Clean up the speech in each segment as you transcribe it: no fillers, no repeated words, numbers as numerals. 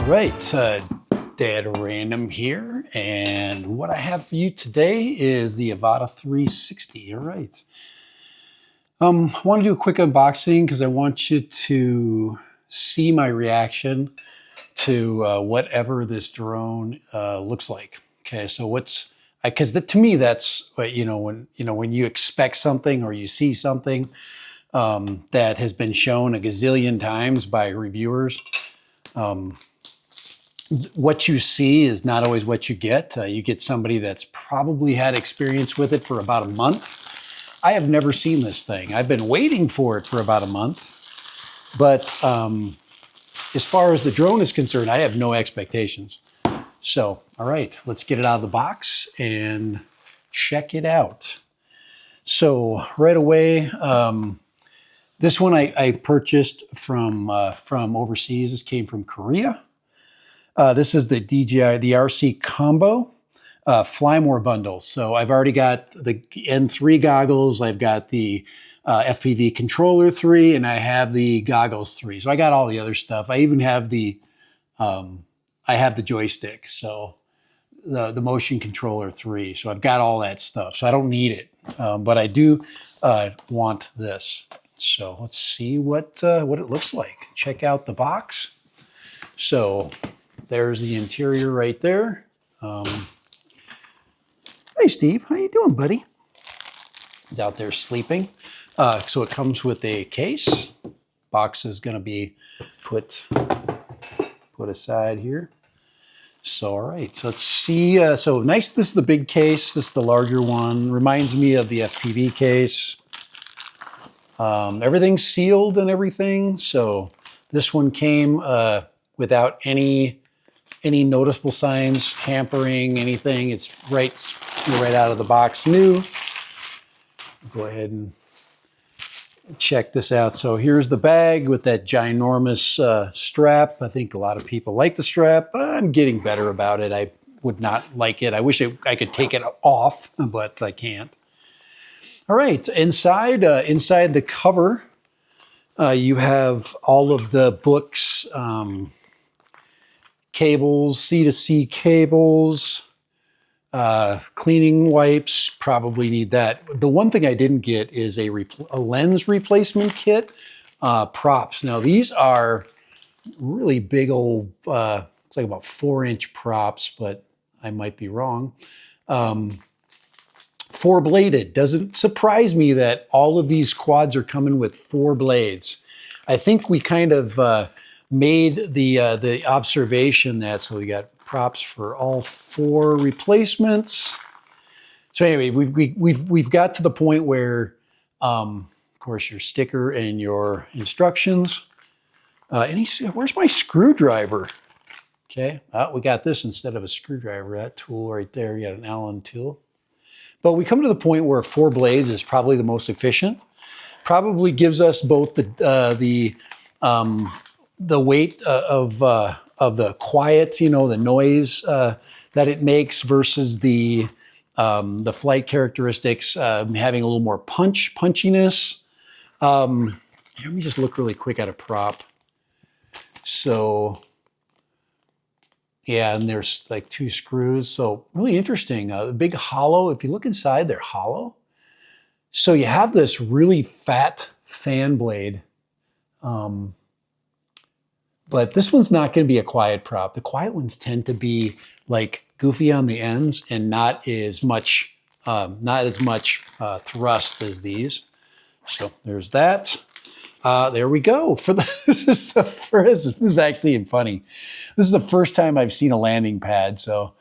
right, Dad Random here, and what I have for you today is the Avata 360. All right. I want to do a quick unboxing because I want you to see my reaction to whatever this drone looks like. Okay, so because to me that's what, when you expect something or you see something that has been shown a gazillion times by reviewers. What you see is not always what you get. You get somebody that's probably had experience with it for about a month. I have never seen this thing. I've been waiting for it for about a month. But as far as the drone is concerned, I have no expectations. So, all right, let's get it out of the box and check it out. So right away, this one I purchased from overseas. This came from Korea. This is the DJI, the RC Combo Fly More bundle. So I've already got the N3 goggles. I've got the FPV controller 3, and I have the goggles 3. So I got all the other stuff. I even have the joystick. So the motion controller 3. So I've got all that stuff. So I don't need it, but I do want this. So let's see what it looks like. Check out the box. So there's the interior right there. Hey, Steve, how you doing, buddy? He's out there sleeping. So it comes with a case. Box is going to be put aside here. So, all right, so let's see. So nice, this is the big case. This is the larger one. Reminds me of the FPV case. Everything's sealed and everything. So this one came without any noticeable signs, tampering, anything. It's right out of the box new. Go ahead and check this out. So here's the bag with that ginormous strap. I think a lot of people like the strap. I'm getting better about it. I would not like it. I wish I could take it off, but I can't. All right, inside the cover, you have all of the books, cables, C-to-C cables, cleaning wipes, probably need that. The one thing I didn't get is a lens replacement kit, props. Now these are really big old, looks like about 4-inch props, but I might be wrong. 4-bladed. Doesn't surprise me that all of these quads are coming with 4 blades. I think we kind of made the observation that, so we got props for all 4 replacements. So anyway, we've got to the point where, of course, your sticker and your instructions. Where's my screwdriver? Okay, we got this instead of a screwdriver. That tool right there, you got an Allen tool. But we come to the point where 4 blades is probably the most efficient. Probably gives us both the weight of the quiet, the noise that it makes versus the flight characteristics, having a little more punchiness. Let me just look really quick at a prop. So yeah, and there's like 2 screws. So really interesting. The big hollow, if you look inside, they're hollow. So you have this really fat fan blade. But this one's not going to be a quiet prop. The quiet ones tend to be like goofy on the ends and not as much thrust as these. So there's that. There we go. This is actually funny. This is the first time I've seen a landing pad. So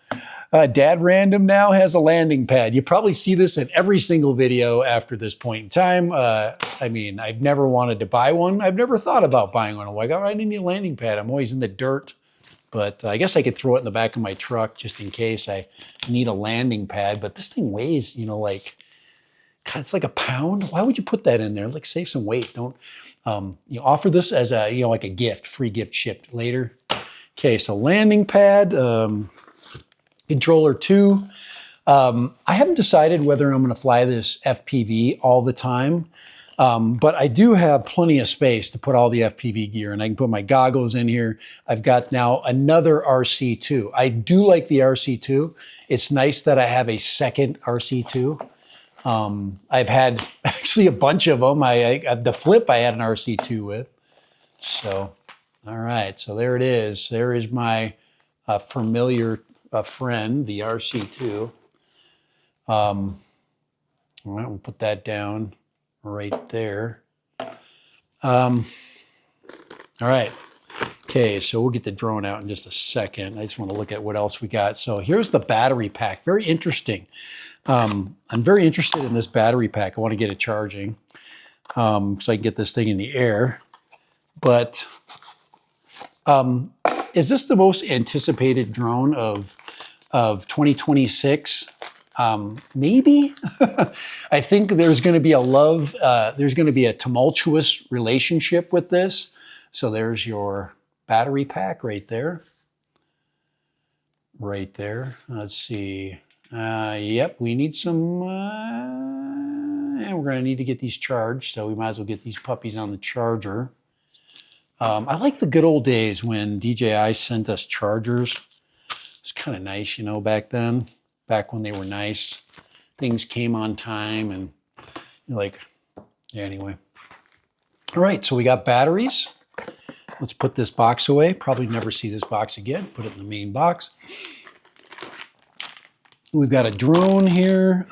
Dad Random now has a landing pad. You probably see this in every single video after this point in time. I mean, I've never wanted to buy one. I've never thought about buying one. I'm like, oh, I need a landing pad. I'm always in the dirt. But I guess I could throw it in the back of my truck just in case I need a landing pad. But this thing weighs, God, it's like a pound. Why would you put that in there? Like, save some weight. Don't, offer this as a, like a gift, free gift shipped later. Okay, so landing pad, controller 2. I haven't decided whether I'm going to fly this FPV all the time. But I do have plenty of space to put all the FPV gear, and I can put my goggles in here. I've got now another RC2. I do like the RC2. It's nice that I have a second RC2. I've had actually a bunch of them. The Flip I had an RC2 with. So, all right. So there it is. There is my familiar friend, the RC2. All right, we'll put that down right there. All right. Okay, so we'll get the drone out in just a second. I just want to look at what else we got. So here's the battery pack. Very interesting. I'm very interested in this battery pack. I want to get it charging so I can get this thing in the air. But is this the most anticipated drone of 2026? Maybe. I think there's going to be there's going to be a tumultuous relationship with this. So there's your battery pack right there. Right there. Let's see. Yep, we need some, and we're going to need to get these charged. So we might as well get these puppies on the charger. I like the good old days when DJI sent us chargers. It's kind of nice, you know, back then. Back when they were nice, things came on time, and like, yeah, anyway. All right, so we got batteries. Let's put this box away. Probably never see this box again. Put it in the main box. We've got a drone here.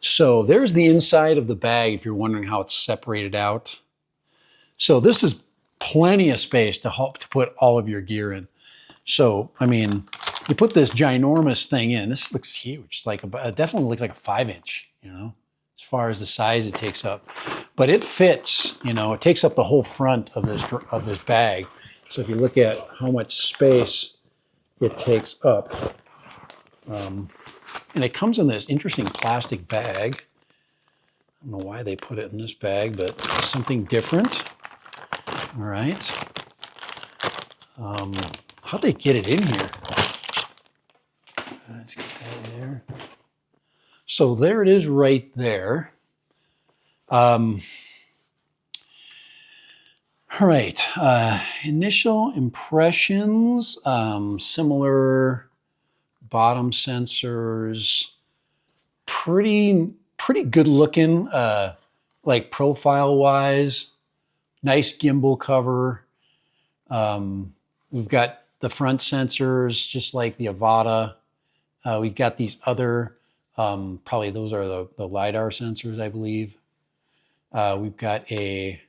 So there's the inside of the bag if you're wondering how it's separated out. So this is plenty of space to help to put all of your gear in. So, I mean, you put this ginormous thing in. This looks huge. It's like it definitely looks like a 5-inch, you know, as far as the size it takes up. But it fits, you know, it takes up the whole front of this bag. So if you look at how much space it takes up, and it comes in this interesting plastic bag. I don't know why they put it in this bag, but something different. All right. How'd they get it in here? Let's get that in there. So there it is right there. All right. Initial impressions, similar bottom sensors, pretty good looking, like profile wise. Nice gimbal cover. We've got the front sensors, just like the Avata. We've got these other, probably those are the LiDAR sensors, I believe. We've got a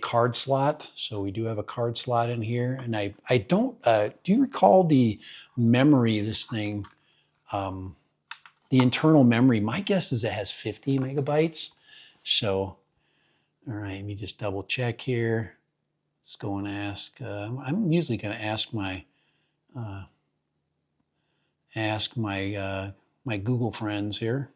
card slot. So we do have a card slot in here. And I don't, do you recall the memory, this thing, the internal memory? My guess is it has 50 megabytes. So, all right, let me just double check here. Let's go and ask, I'm usually going to ask my my Google friends here.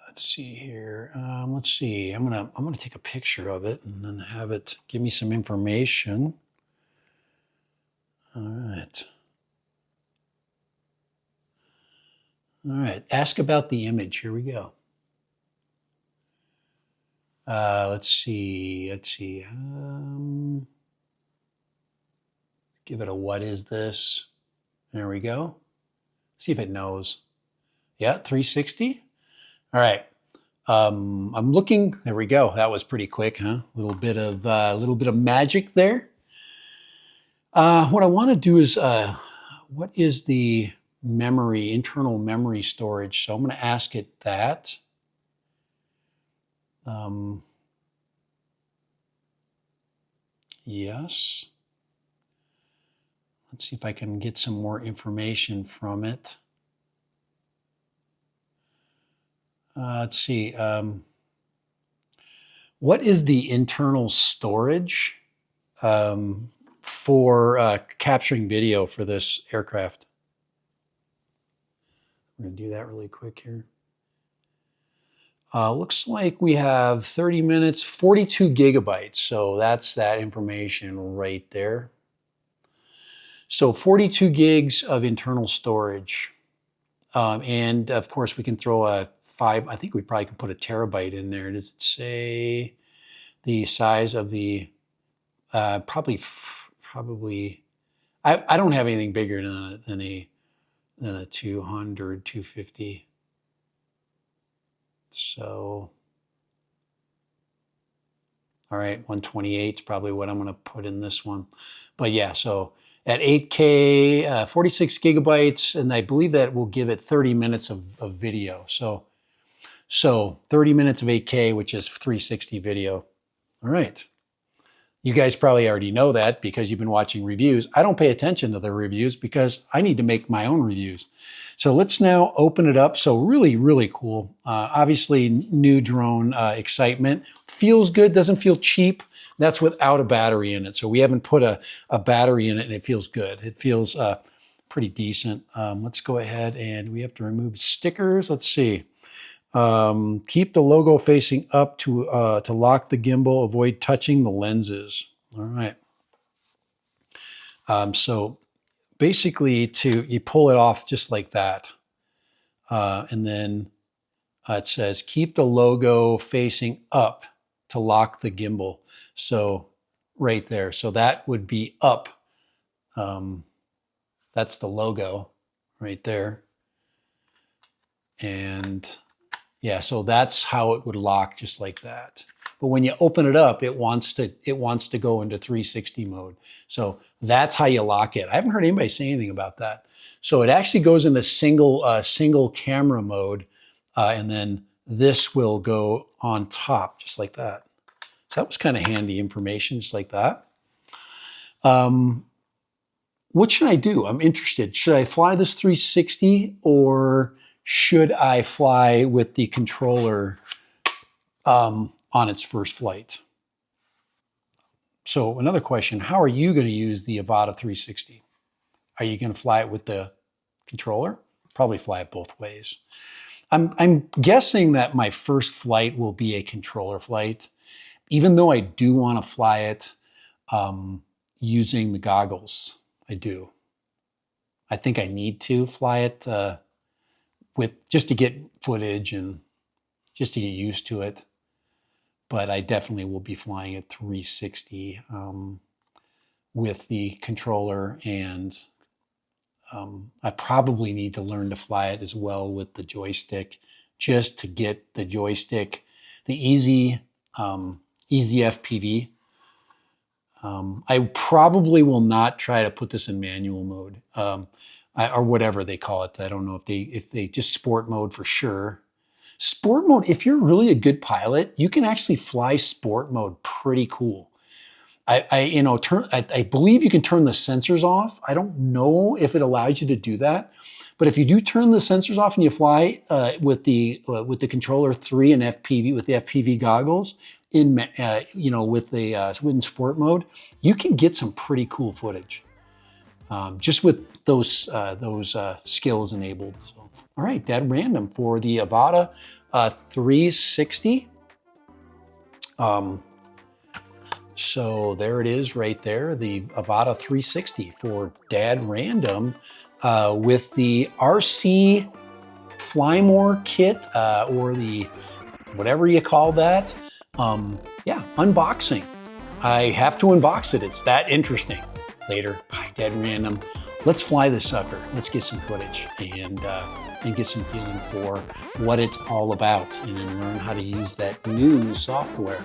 Let's see here. Let's see. I'm gonna take a picture of it and then have it give me some information. All right. All right. Ask about the image. Here we go. Let's see. Let's see. Give it a what is this? There we go. See if it knows. Yeah, 360. All right. I'm looking. There we go. That was pretty quick, huh? A little bit of magic there. What I want to do is, what is the memory, internal memory storage? So I'm going to ask it that. Yes. Let's see if I can get some more information from it. Let's see. What is the internal storage for capturing video for this aircraft? We're going to do that really quick here. Looks like we have 30 minutes, 42 gigabytes. So that's that information right there. So 42 gigs of internal storage. And of course we can throw a 5, I think we probably can put a terabyte in there. Does it say the size of the, probably, I don't have anything bigger than a 200, 250. So, all right, 128 is probably what I'm going to put in this one. But yeah, so at 8K, 46 gigabytes, and I believe that will give it 30 minutes of video. So 30 minutes of 8K, which is 360 video. All right. You guys probably already know that because you've been watching reviews. I don't pay attention to the reviews because I need to make my own reviews. So let's now open it up. So really, really cool. Obviously, new drone excitement. Feels good, doesn't feel cheap. That's without a battery in it. So we haven't put a battery in it and it feels good. It feels pretty decent. Let's go ahead and we have to remove stickers. Let's see. Keep the logo facing up to lock the gimbal. Avoid touching the lenses. All right. So basically, you pull it off just like that, and then it says keep the logo facing up to lock the gimbal. So right there. So that would be up. That's the logo right there, and yeah, so that's how it would lock, just like that. But when you open it up, it wants to go into 360 mode. So that's how you lock it. I haven't heard anybody say anything about that. So it actually goes into single camera mode, and then this will go on top, just like that. So that was kind of handy information, just like that. What should I do? I'm interested. Should I fly this 360 or should I fly with the controller on its first flight? So another question, how are you going to use the Avata 360? Are you going to fly it with the controller? Probably fly it both ways. I'm guessing that my first flight will be a controller flight, even though I do want to fly it using the goggles. I do. I think I need to fly it just to get footage and just to get used to it. But I definitely will be flying at 360 with the controller, and I probably need to learn to fly it as well with the joystick, just to get the joystick, the easy FPV. I probably will not try to put this in manual mode. Or whatever they call it. I don't know if they just sport mode for sure. Sport mode, if you're really a good pilot, you can actually fly sport mode pretty cool. I believe you can turn the sensors off. I don't know if it allows you to do that, but if you do turn the sensors off and you fly with the controller 3 and FPV with the FPV goggles in with sport mode, you can get some pretty cool footage. Just with those skills enabled. So, all right, dead random for the Avata 360. So there it is right there, the Avata 360 for dad random with the RC Flymore kit or the whatever you call that. Yeah, unboxing. I have to unbox it. It's that interesting. Later, bye, dead random. Let's fly this sucker. Let's get some footage and get some feeling for what it's all about and then learn how to use that new software.